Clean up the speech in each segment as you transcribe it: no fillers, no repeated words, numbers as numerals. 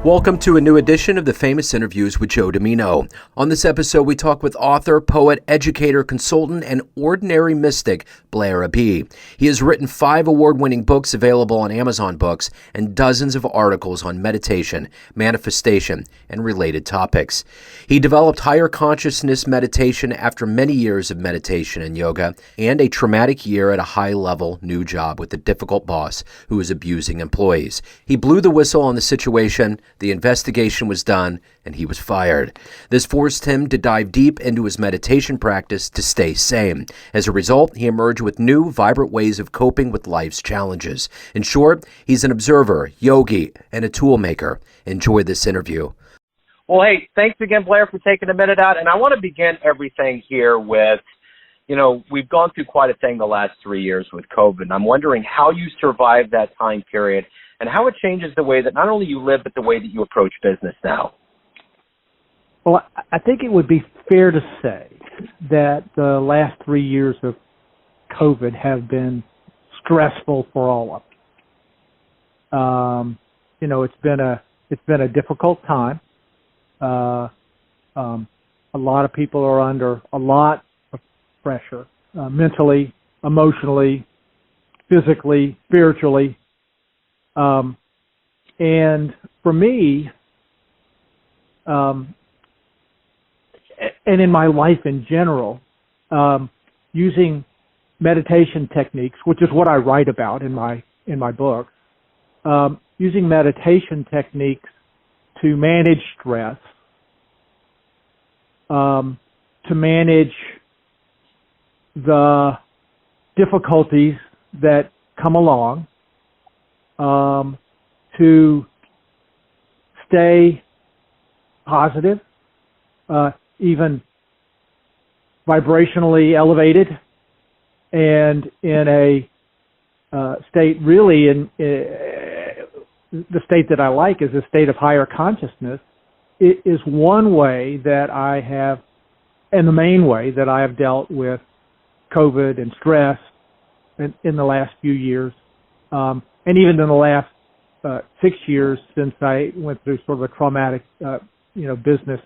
Welcome to a new edition of the Famous Interviews with Joe Dimino. On this episode, we talk with author, poet, educator, consultant, and ordinary mystic Blair Abee. He has written 5 award-winning books available on Amazon Books and dozens of articles on meditation, manifestation, and related topics. He developed higher consciousness meditation after many years of meditation and yoga and a traumatic year at a high-level new job with a difficult boss who was abusing employees. He blew the whistle on the situation. The investigation was done, and he was fired. This forced him to dive deep into his meditation practice to stay sane. As a result, he emerged with new, vibrant ways of coping with life's challenges. In short, he's an observer, yogi, and a tool maker. Enjoy this interview. Well, hey, thanks again, Blair, for taking a minute out. And I want to begin everything here with, we've gone through quite a thing the last 3 years with COVID. And I'm wondering how you survived that time period and how it changes the way that not only you live, but the way that you approach business now. Well, I think it would be fair to say that the last 3 years of COVID have been stressful for all of us. It's been a difficult time. A lot of people are under a lot of pressure, mentally, emotionally, physically, spiritually. And for me, and in my life in general, using meditation techniques, which is what I write about in my book, using meditation techniques to manage stress, to manage the difficulties that come along, to stay positive, even vibrationally elevated, and in a state really the state that I like is a state of higher consciousness. It is one way that I have, and the main way that I have dealt with COVID and stress in the last few years. And even in the last 6 years since I went through sort of a traumatic, business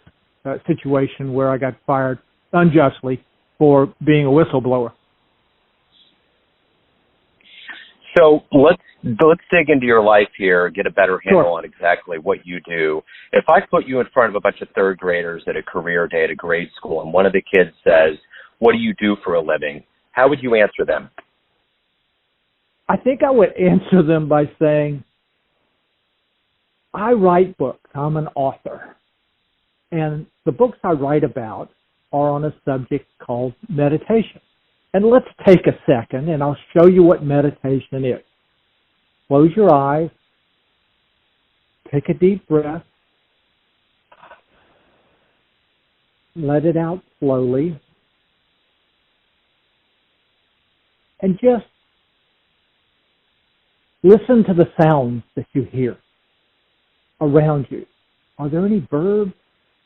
situation where I got fired unjustly for being a whistleblower. So let's dig into your life here, get a better handle Sure. on exactly what you do. If I put you in front of a bunch of third graders at a career day at a grade school, and one of the kids says, "What do you do for a living?" how would you answer them? I think I would answer them by saying, I write books. I'm an author. And the books I write about are on a subject called meditation. And let's take a second and I'll show you what meditation is. Close your eyes. Take a deep breath. Let it out slowly. And just listen to the sounds that you hear around you. Are there any birds?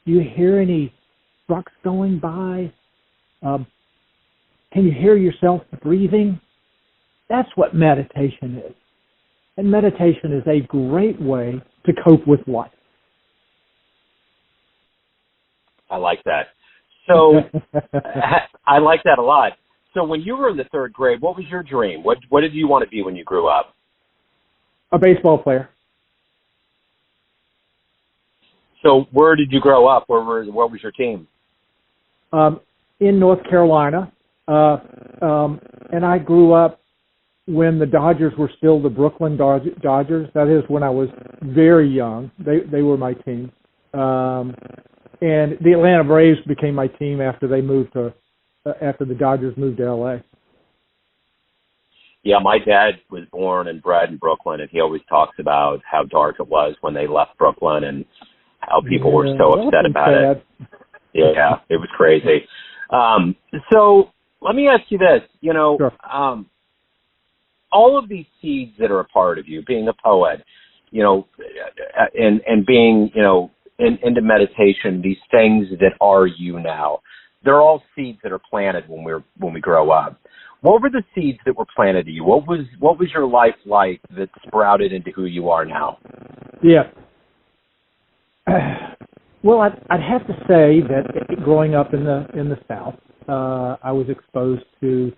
Do you hear any trucks going by? Can you hear yourself breathing? That's what meditation is. And meditation is a great way to cope with life. I like that. So I like that a lot. So when you were in the third grade, what was your dream? What did you want to be when you grew up? A baseball player. So where did you grow up? What was your team? In North Carolina. And I grew up when the Dodgers were still the Brooklyn Dodgers. That is when I was very young. They were my team. And the Atlanta Braves became my team after after the Dodgers moved to L.A. Yeah, my dad was born and bred in Brooklyn, and he always talks about how dark it was when they left Brooklyn and how people were so upset about it. Yeah, it was crazy. So let me ask you this. Sure. All of these seeds that are a part of you, being a poet, and being, into meditation, these things that are you now, they're all seeds that are planted when we grow up. What were the seeds that were planted in you? What was your life like that sprouted into who you are now? Yeah. Well, I'd have to say that growing up in the South, I was exposed to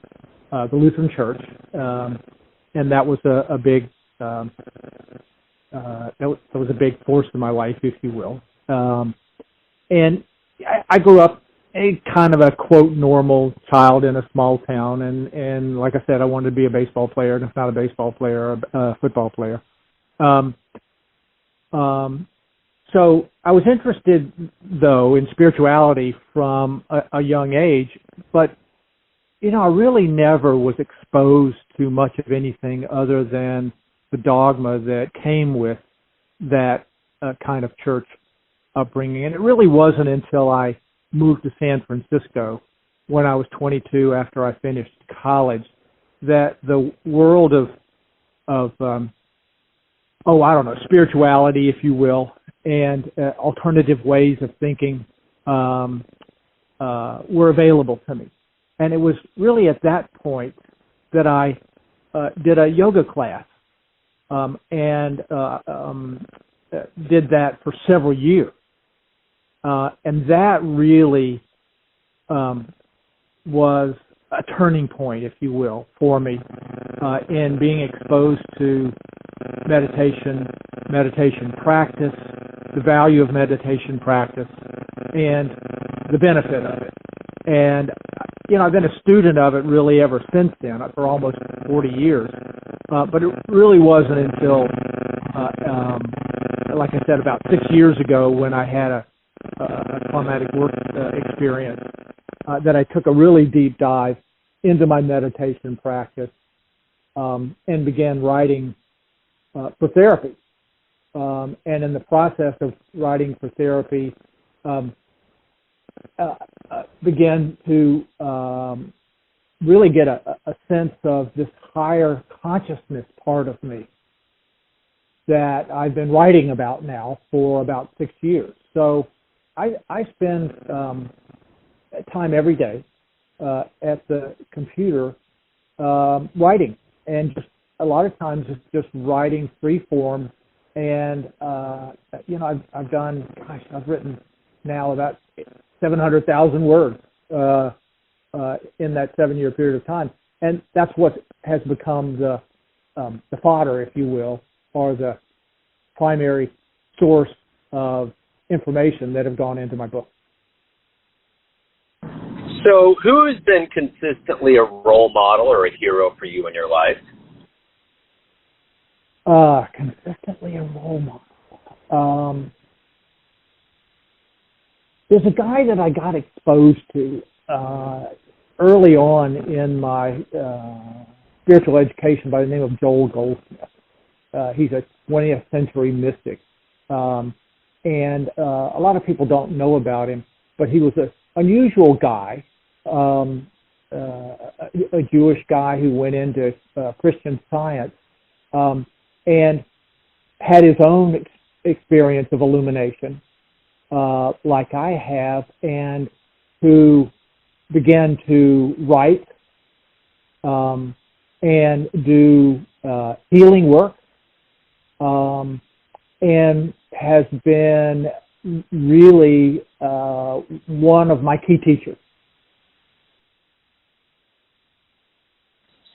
the Lutheran Church, and that was a big that was a big force in my life, if you will. And I grew up a kind of a quote normal child in a small town, and like I said, I wanted to be a baseball player, and if not a baseball player, a football player. So I was interested, though, in spirituality from a young age, but, I really never was exposed to much of anything other than the dogma that came with that kind of church upbringing. And it really wasn't until I moved to San Francisco when I was 22 after I finished college that the world of spirituality, if you will, and alternative ways of thinking were available to me. And it was really at that point that I did a yoga class and did that for several years. And that really was a turning point, if you will, for me in being exposed to meditation practice, the value of meditation practice, and the benefit of it. And, I've been a student of it really ever since then, for almost 40 years. But it really wasn't until, like I said, about 6 years ago when I had a traumatic work experience that I took a really deep dive into my meditation practice and began writing for therapy. And in the process of writing for therapy, began to really get a sense of this higher consciousness part of me that I've been writing about now for about 6 years. So I spend time every day at the computer writing, and just a lot of times it's just writing free form. And I've written now about 700,000 words in that 7-year period of time, and that's what has become the fodder, if you will, or the primary source of information that have gone into my book. So, who has been consistently a role model or a hero for you in your life? Consistently a role model. There's a guy that I got exposed to early on in my spiritual education by the name of Joel Goldsmith. He's a 20th century mystic. And a lot of people don't know about him, but he was an unusual guy, a Jewish guy who went into Christian Science and had his own experience of illumination, like I have, and who began to write and do healing work, and has been really one of my key teachers.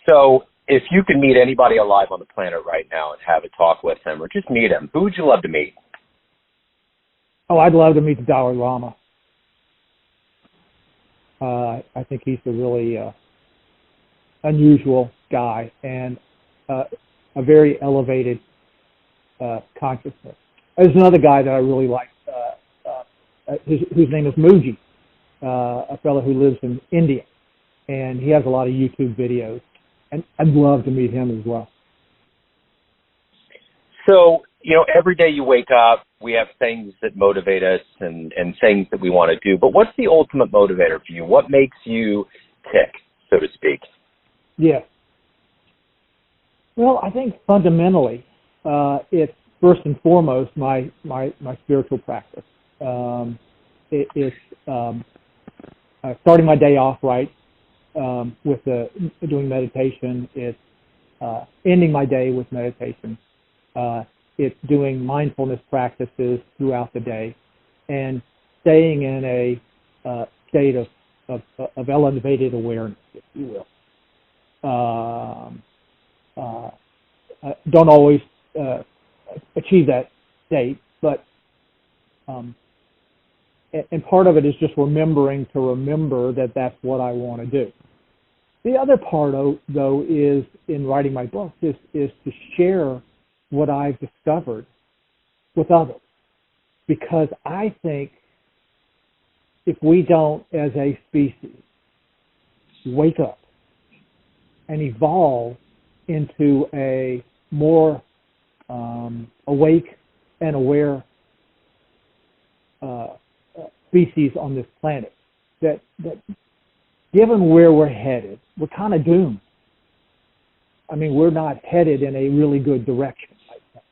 So, if you could meet anybody alive on the planet right now and have a talk with them, or just meet him, who would you love to meet? Oh, I'd love to meet the Dalai Lama. I think he's a really unusual guy and a very elevated consciousness. There's another guy that I really like, whose name is Muji, a fellow who lives in India, and he has a lot of YouTube videos, and I'd love to meet him as well. So, every day you wake up, we have things that motivate us and things that we want to do, but what's the ultimate motivator for you? What makes you tick, so to speak? Yeah. Well, I think fundamentally, it's first and foremost my spiritual practice. It's starting my day off right with doing meditation. It's ending my day with meditation. it's doing mindfulness practices throughout the day, and staying in a state of elevated awareness, if you will. Don't always achieve that state, but and part of it is just remembering to remember that that's what I want to do. The other part, though, is in writing my book is to share what I've discovered with others, because I think if we don't, as a species, wake up and evolve into a more awake and aware species on this planet, that given where we're headed, we're kind of doomed. I mean, we're not headed in a really good direction right now.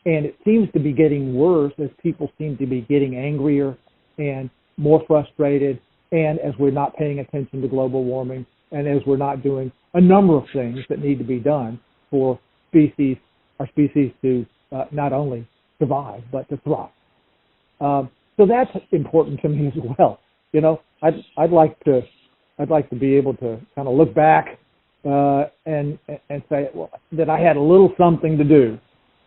And it seems to be getting worse as people seem to be getting angrier and more frustrated, and as we're not paying attention to global warming, and as we're not doing a number of things that need to be done for our species to not only survive, but to thrive. So that's important to me as well. You know, I'd like to be able to kind of look back and say, well, that I had a little something to do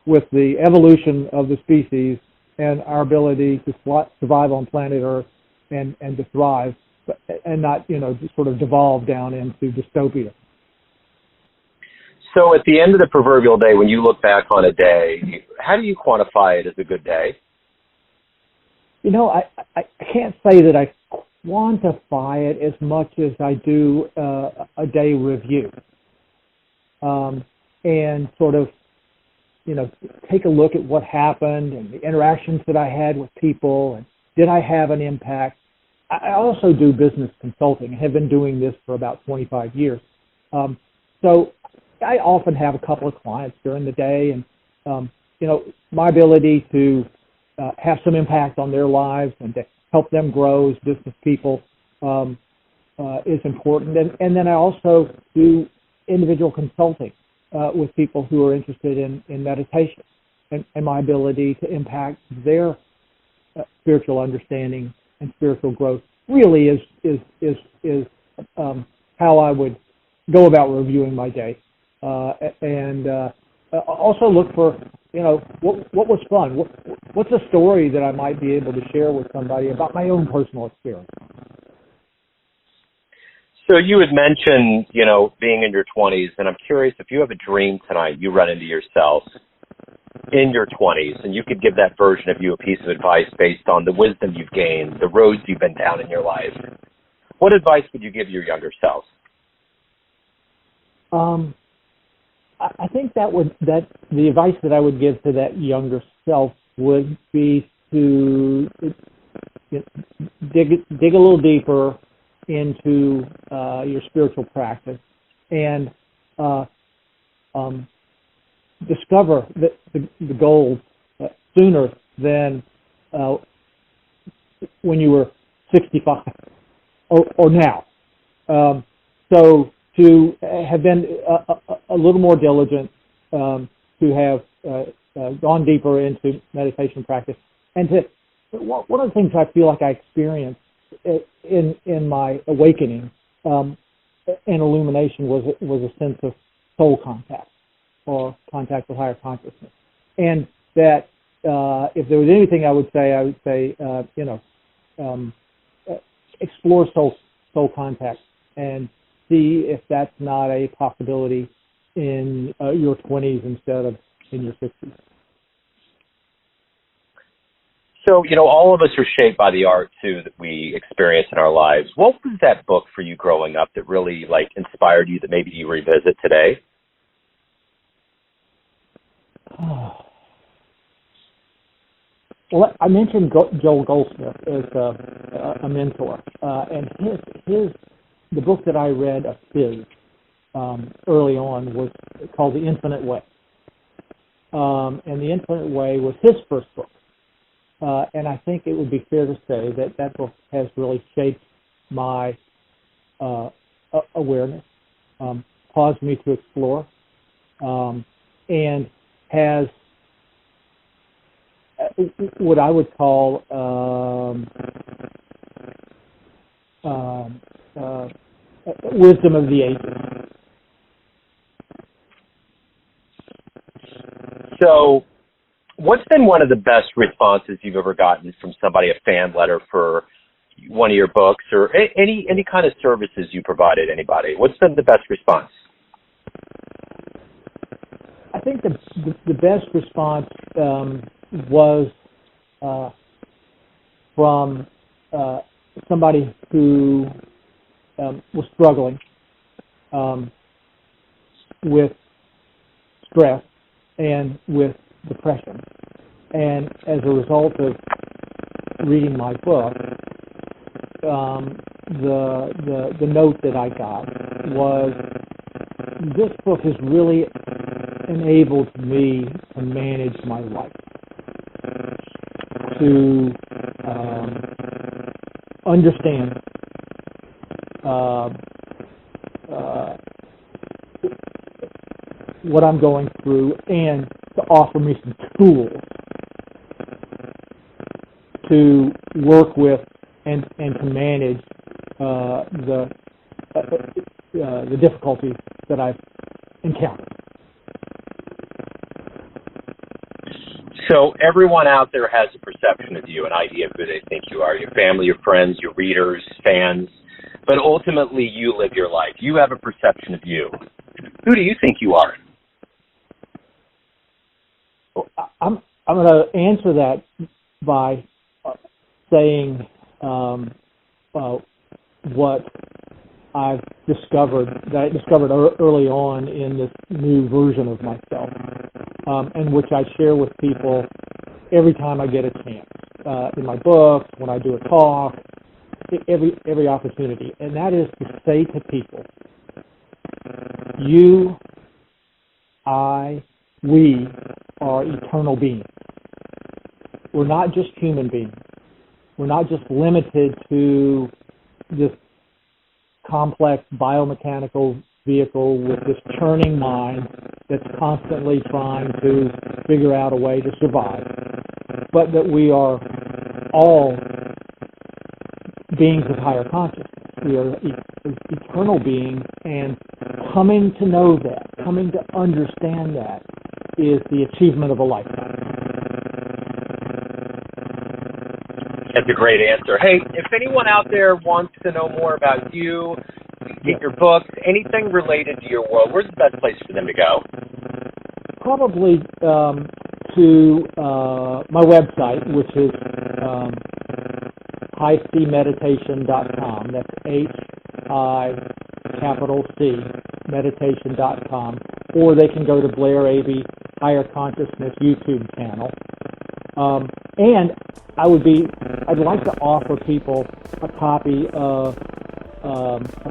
with the evolution of the species and our ability to survive on planet Earth and to thrive, and not, just sort of devolve down into dystopia. So at the end of the proverbial day, when you look back on a day, how do you quantify it as a good day? I can't say that I quantify it as much as I do a day review, and sort of, take a look at what happened and the interactions that I had with people, and did I have an impact? I also do business consulting. I have been doing this for about 25 years. So I often have a couple of clients during the day, and, my ability to have some impact on their lives and to help them grow as business people is important. And then I also do individual consulting with people who are interested in meditation, and my ability to impact their spiritual understanding and spiritual growth really is how I would go about reviewing my day, and also look for what was fun, what's a story that I might be able to share with somebody about my own personal experience. So you had mentioned being in your 20s, and I'm curious if you have a dream tonight you run into yourself in your 20s, and you could give that version of you a piece of advice based on the wisdom you've gained, the roads you've been down in your life. What advice would you give your younger self? I think that the advice that I would give to that younger self would be to dig a little deeper into your spiritual practice, and discover the gold sooner than when you were 65 or now. So to have been a little more diligent, to have gone deeper into meditation practice, and to one of the things I feel like I experienced in my awakening and illumination was a sense of soul contact, or contact with higher consciousness, and that if there was anything I would say explore soul contact and see if that's not a possibility in your 20s instead of in your 60s. So, all of us are shaped by the art, too, that we experience in our lives. What was that book for you growing up that really, inspired you that maybe you revisit today? Well, I mentioned Joel Goldsmith as a mentor, and the book that I read of his early on was called The Infinite Way, and The Infinite Way was his first book, and I think it would be fair to say that book has really shaped my awareness, caused me to explore, and has what I would call wisdom of the ages. So, what's been one of the best responses you've ever gotten from somebody, a fan letter for one of your books, or any kind of services you provided anybody? What's been the best response? I think the best response was from somebody who was struggling with stress and with depression. And as a result of reading my book, the note that I got was, this book has really enabled me to manage my life, to understand what I'm going through, and to offer me some tools to work with and to manage the difficulties that I've encountered. So everyone out there has a perception of you, an idea of who they think you are, your family, your friends, your readers, fans, but ultimately you live your life. You have a perception of you. Who do you think you are? I'm going to answer that by saying what I've discovered, that I discovered early on in this new version of myself, and which I share with people every time I get a chance, in my books, when I do a talk, every opportunity, and that is to say to people, you, I, we are eternal beings. We're not just human beings. We're not just limited to this complex biomechanical vehicle with this churning mind that's constantly trying to figure out a way to survive, but that we are all beings of higher consciousness. We are eternal beings, and coming to know that, coming to understand that, is the achievement of a lifetime. That's a great answer. Hey, if anyone out there wants to know more about you, get your books, anything related to your world, where's the best place for them to go? Probably to my website, which is highcmeditation.com. That's HI meditation.com. Or they can go to Blair Abee Higher Consciousness YouTube channel. And I'd like to offer people a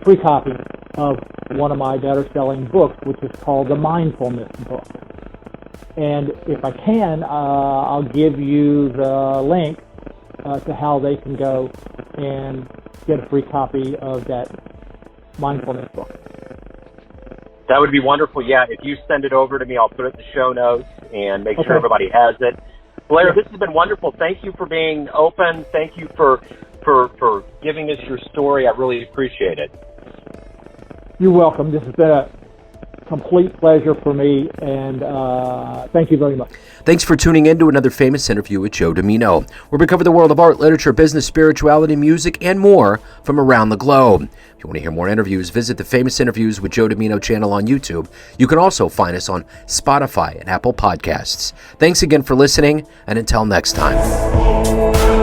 free copy of one of my better-selling books, which is called the Mindfulness Book. And if I can, I'll give you the link to how they can go and get a free copy of that Mindfulness Book. That would be wonderful. Yeah, if you send it over to me, I'll put it in the show notes and make sure everybody has it. Blair, this has been wonderful. Thank you for being open. Thank you for giving us your story. I really appreciate it. You're welcome. This has been a complete pleasure for me, and thank you very much. Thanks for tuning in to another famous interview with Joe Dimino, where we cover the world of art, literature, business, spirituality, music, and more from around the globe. If you want to hear more interviews, visit the Famous Interviews with Joe Dimino channel on YouTube. You can also find us on Spotify and Apple Podcasts. Thanks again for listening, and until next time.